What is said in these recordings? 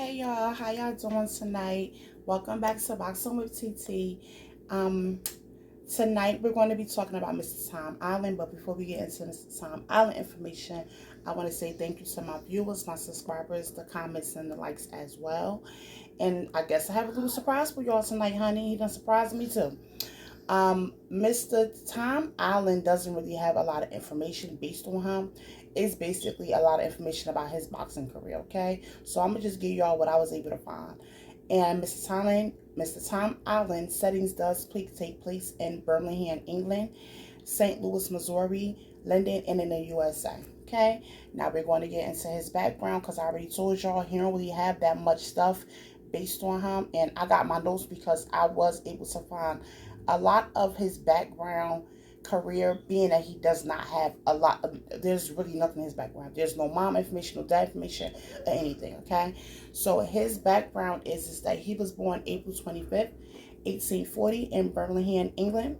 Hey y'all, how y'all doing tonight? Welcome back to Boxing with TT. Um, Tonight we're going to be talking about Mr. Tom Island, but before we get into Mr. Tom Island information, I want to say thank you to my viewers, my subscribers, the comments, and the likes as well. And I guess I have a little surprise for y'all tonight, honey. He done surprised me too. Mr. Tom Allen doesn't really have a lot of information based on him. It's basically a lot of information about his boxing career, okay? So I'm gonna just give y'all what I was able to find. And Mr. Tom Allen settings does take place in Birmingham, England, St. Louis, Missouri, London, and in the USA. Okay, now we're going to get into his background because I already told y'all he don't really have that much stuff based on him, and I got my notes because I was able to find a lot of his background career, being that he does not have a lot of, there's really nothing in his background. There's no mom information, no dad information, or anything. Okay, so his background is that he was born April 25th 1840 in Birmingham, England.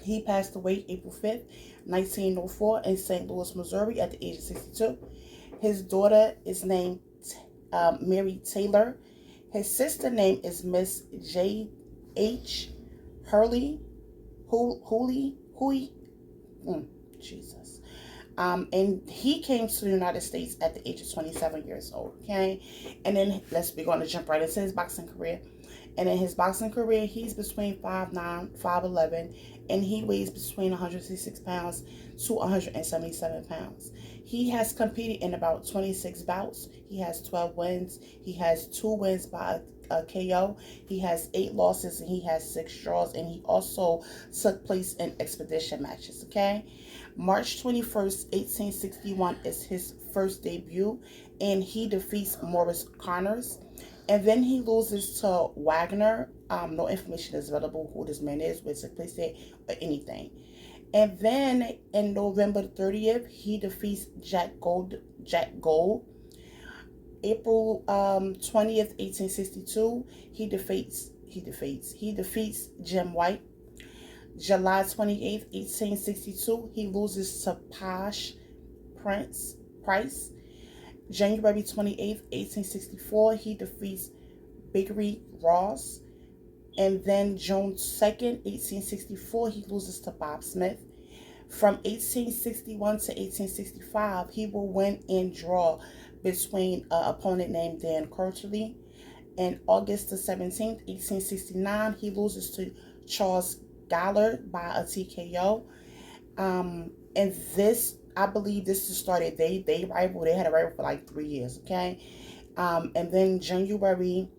He passed away April 5th 1904 in St. Louis, Missouri at the age of 62. His daughter is named Mary Taylor. His sister name is Miss J. H. Hurley, Hooley, Jesus. And he came to the United States at the age of 27 years old, okay? And then we're going to jump right into his boxing career. And in his boxing career, he's between 5'9", 5'11", and he weighs between 166 pounds to 177 pounds. He has competed in about 26 bouts. He has 12 wins. He has 2 wins by a KO. He has 8 losses, and he has 6 draws, and he also took place in expedition matches, okay? March 21st, 1861 is his first debut, and he defeats Morris Connors. And then he loses to Wagner. No information is available who this man is, where it's placed at, or anything. And then in November 30th, he defeats Jack Gold. April 20th, 1862, he defeats Jim White. July 28th, 1862, he loses to Posh Price. January 28th, 1864, he defeats Biggery Ross. And then June 2nd, 1864, he loses to Bob Smith. From 1861 to 1865, he will win and draw between an opponent named Dan Courtley. And August the 17th, 1869, he loses to Charles Gallard by a TKO. And this, I believe this is started, they had a rival for like 3 years, okay? And then January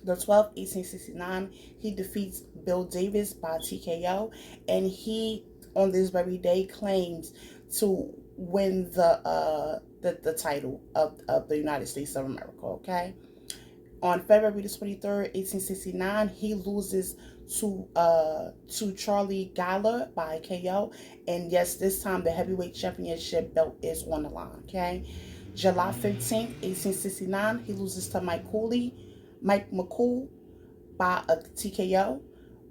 the 12th, 1869, he defeats Bill Davis by TKO, and he, on this very day, claims to win the title of the United States of America, okay? On February the 23rd, 1869, he loses to Charlie Gallagher by KO. And yes, this time the heavyweight championship belt is on the line, okay? July 15th, 1869, he loses to Mike McCool by a TKO.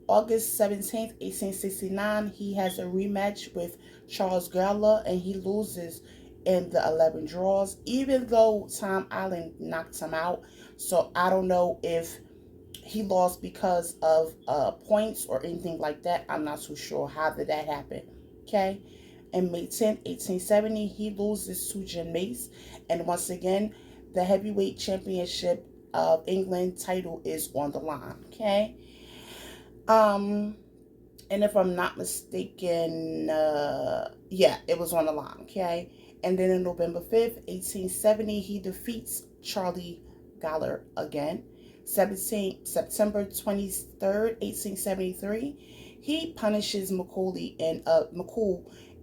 August 17th, 1869, he has a rematch with Charles Gallagher, and he loses in the 11 draws, even though Tom Allen knocked him out. So I don't know if he lost because of points or anything like that. I'm not too sure how did that happen, okay? And May 10th, 1870, he loses to Jim Mace. And once again, the heavyweight championship of England title is on the line, okay? And if I'm not mistaken, yeah, it was on the line, okay? And then on November 5th, 1870, he defeats Charlie Gallagher again. September 23rd, 1873, he punishes McCool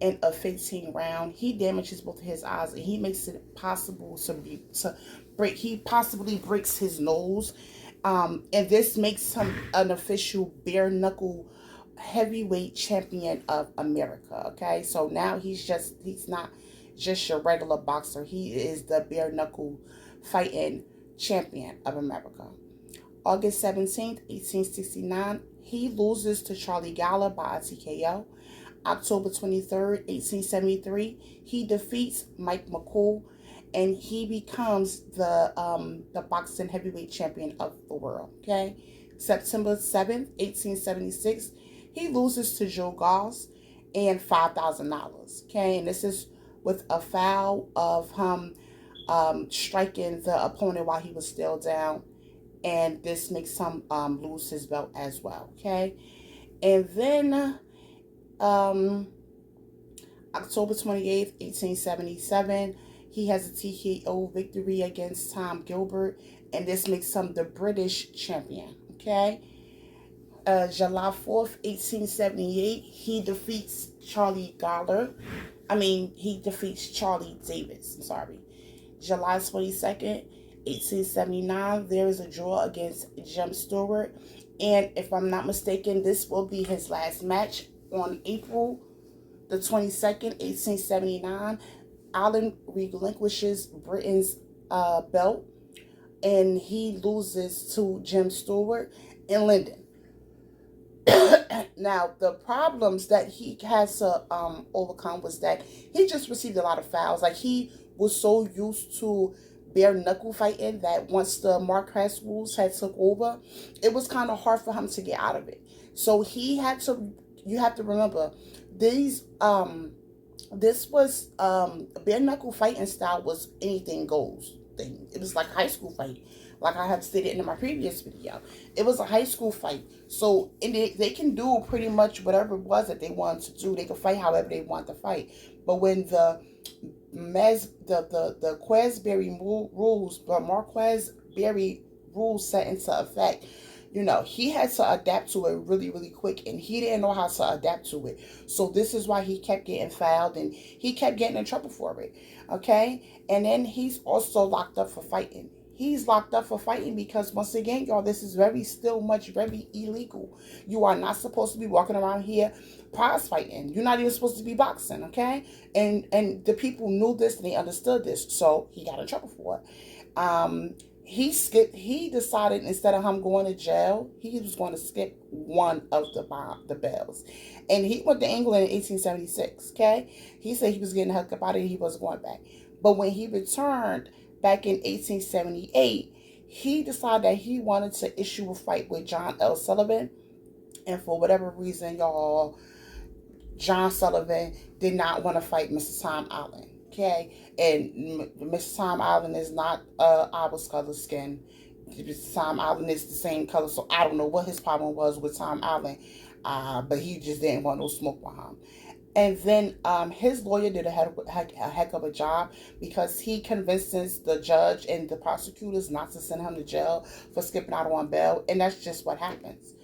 in a 15 round. He damages both of his eyes, and he makes it possible to break. He possibly breaks his nose, and this makes him an official bare knuckle heavyweight champion of America. Okay, so now he's not just your regular boxer. He is the bare knuckle fighting champion of America. August 17th, 1869, he loses to Charlie Gallagher by a TKO. October 23rd, 1873, he defeats Mike McCool. and he becomes the boxing heavyweight champion of the world. Okay, September 7th, 1876, he loses to Joe Goss and $5,000. Okay, and this is with a foul of him striking the opponent while he was still down, and this makes him lose his belt as well. Okay, and then October 28th, 1877, he has a TKO victory against Tom Gilbert, and this makes him the British champion. Okay, July 4th, 1878, he defeats he defeats Charlie Davis. I'm sorry. July 22nd, 1879, there is a draw against Jim Stewart. And if I'm not mistaken, this will be his last match on April the 22nd, 1879. Allen relinquishes Britain's belt, and he loses to Jim Stewart in London. Now, the problems that he has to overcome was that he just received a lot of fouls. Like, he was so used to bare knuckle fighting that once the Marquess rules had took over, it was kind of hard for him to get out of it. So he had to. You have to remember, these this was bare knuckle fighting style was anything goes thing. It was like a high school fight. Like I have stated in my previous video, it was a high school fight. So they can do pretty much whatever it was that they wanted to do. They could fight however they want to fight. But when the Queensberry rules, the Marquez Berry rules set into effect, he had to adapt to it really, really quick, and he didn't know how to adapt to it. So this is why he kept getting fouled, and he kept getting in trouble for it. Okay, and then he's also locked up for fighting. He's locked up for fighting because, once again, y'all, this is very illegal. You are not supposed to be walking around here prize fighting. You're not even supposed to be boxing, okay? And the people knew this and they understood this, so he got in trouble for it. He decided, instead of him going to jail, he was going to skip one of the bells. And he went to England in 1876, okay? He said he was getting hooked up out of it, he wasn't going back. But when he returned back in 1878, he decided that he wanted to issue a fight with John L. Sullivan. And for whatever reason, y'all, John Sullivan did not want to fight Mr. Tom Allen. Okay, and Mr. Tom Allen is not Iris color skin. Mr. Tom Allen is the same color, so I don't know what his problem was with Tom Allen, but he just didn't want no smoke with him. And then his lawyer did a heck of a job, because he convinced the judge and the prosecutors not to send him to jail for skipping out on bail, and that's just what happens.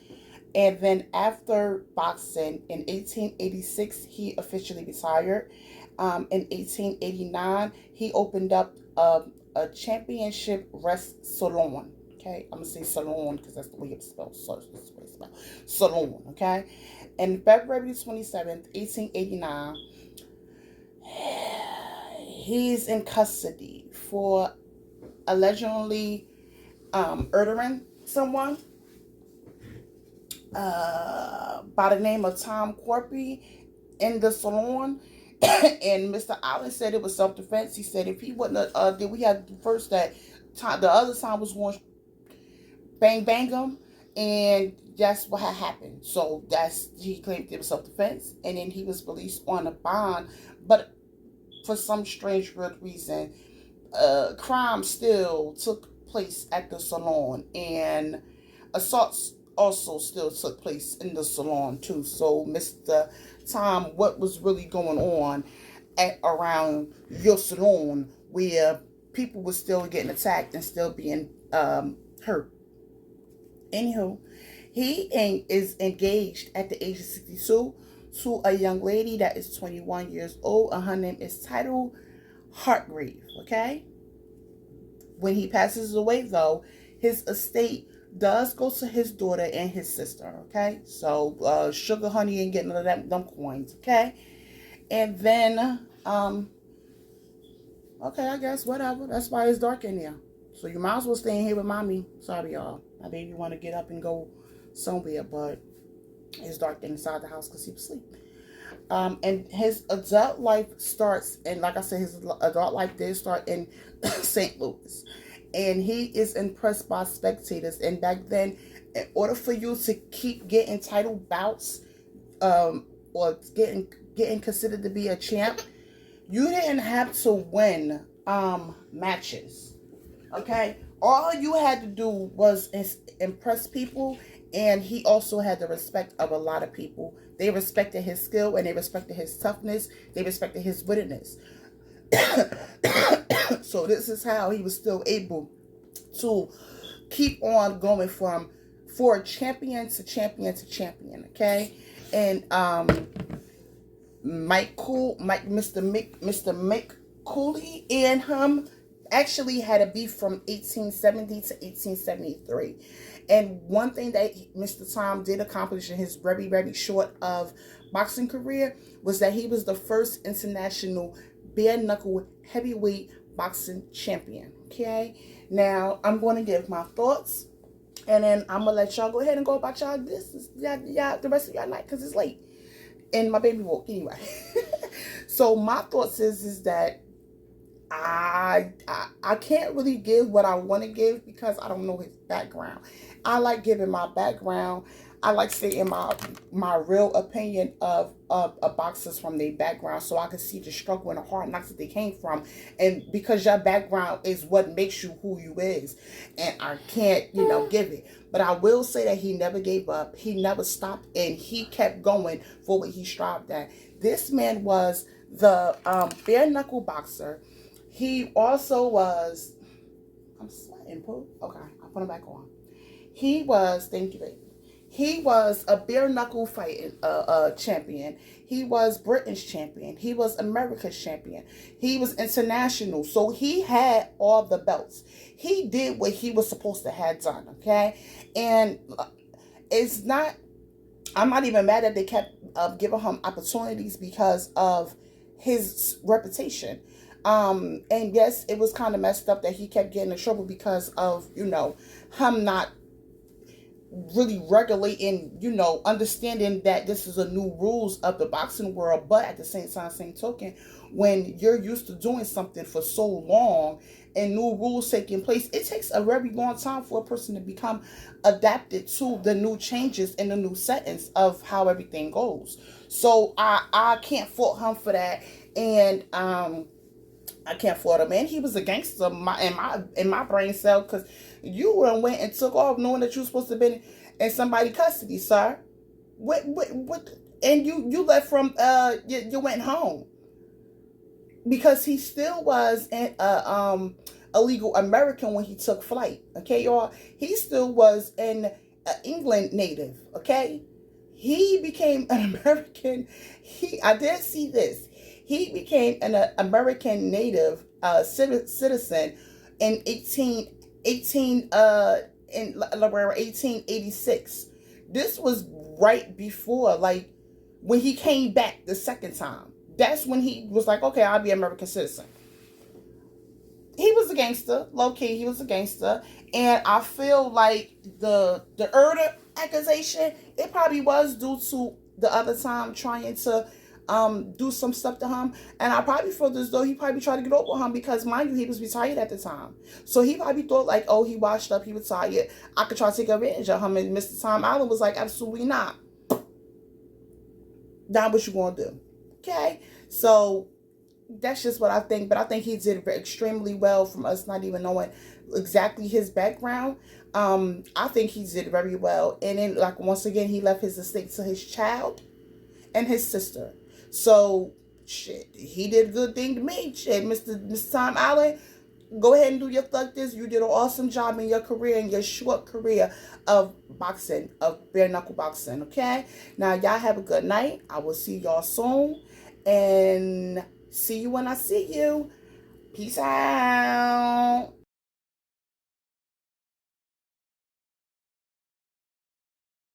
And then after boxing, in 1886, he officially retired. In 1889, he opened up a championship rest salon. Okay, I'm going to say salon because that's the way it's spelled. Salon, okay? And February 27th, 1889, he's in custody for allegedly murdering someone by the name of Tom Corpy in the salon. And Mr. Allen said it was self-defense. He said if he wouldn't have, we had first that time, the other time was going bang him, and that's what had happened. So he claimed it was self-defense, and then he was released on a bond. But for some strange reason, crime still took place at the salon, and assaults also still took place in the salon too. So, Mr. Tom, what was really going on around your salon where people were still getting attacked and still being hurt? Anywho, he is engaged at the age of 62 to a young lady that is 21 years old, and her name is Title Hartgrave. Okay, when he passes away, though, his estate does go to his daughter and his sister. Okay, so Sugar Honey ain't getting none of them coins. Okay, and then okay, I guess whatever. That's why it's dark in there. So you might as well stay in here with mommy. Sorry, y'all. My baby want to get up and go somewhere, but it's dark inside the house because he was asleep. And his adult life starts, and like I said, his adult life did start in St. Louis. And he is impressed by spectators. And back then, in order for you to keep getting title bouts, or getting considered to be a champ, you didn't have to win matches. Okay, all you had to do was impress people, and he also had the respect of a lot of people. They respected his skill, and they respected his toughness. They respected his wittiness. So this is how he was still able to keep on going from for champion to champion to champion. Okay, and Mr. Mick Cooley and him actually had a beef from 1870 to 1873. And one thing that Mr. Tom did accomplish in his very, very short of boxing career was that he was the first international bare knuckle heavyweight boxing champion. Okay, now I'm going to give my thoughts, and then I'm gonna let y'all go ahead and go about y'all business, y'all the rest of y'all night, because it's late and my baby woke anyway. So my thoughts is that I can't really give what I want to give because I don't know his background. I like giving my background. I like stating my real opinion of boxers from their background, so I can see the struggle and the hard knocks that they came from. And because your background is what makes you who you is, and I can't give it. But I will say that he never gave up. He never stopped, and he kept going for what he strived at. This man was the bare knuckle boxer. He also was. I'm sweating, Pooh. Okay, I'll put him back on. He was. Thank you, baby. He was a bare knuckle fighting champion. He was Britain's champion. He was America's champion. He was international. So he had all the belts. He did what he was supposed to have done. Okay, and it's not. I'm not even mad that they kept giving him opportunities because of his reputation. And yes, it was kind of messed up that he kept getting in trouble because of him not really regulating, understanding that this is a new rules of the boxing world. But at the same time, same token, when you're used to doing something for so long and new rules taking place, it takes a very long time for a person to become adapted to the new changes and the new settings of how everything goes. So I can't fault him for that. And I can't fault him, man. He was a gangster in my brain cell, because you went and took off knowing that you were supposed to be in somebody's custody, sir. What? And you left from you went home because he still was an illegal American when he took flight. Okay, y'all. He still was an England native. Okay, he became an American. I did see this. He became an American native citizen in 1886. This was right before, like, when he came back the second time. That's when he was like, okay, I'll be an American citizen. He was a gangster, low key. He was a gangster, and I feel like the Erda accusation, it probably was due to the other time trying to do some stuff to him, and I probably feel as though he probably tried to get over him because, mind you, he was retired at the time, so he probably thought like, oh, he washed up, he retired, I could try to take advantage of him. And Mr. Tom Allen was like, absolutely not. Not what you gonna do. Okay, so that's just what I think. But I think he did extremely well from us not even knowing exactly his background. I think he did very well, and then, like, once again, he left his estate to his child and his sister. So shit, he did a good thing to me. Shit, Mr. Tom Allen, go ahead and do your thug this. You did an awesome job in your career, in your short career of boxing, of bare knuckle boxing. Okay, now y'all have a good night. I will see y'all soon, and see you when I see you. Peace out.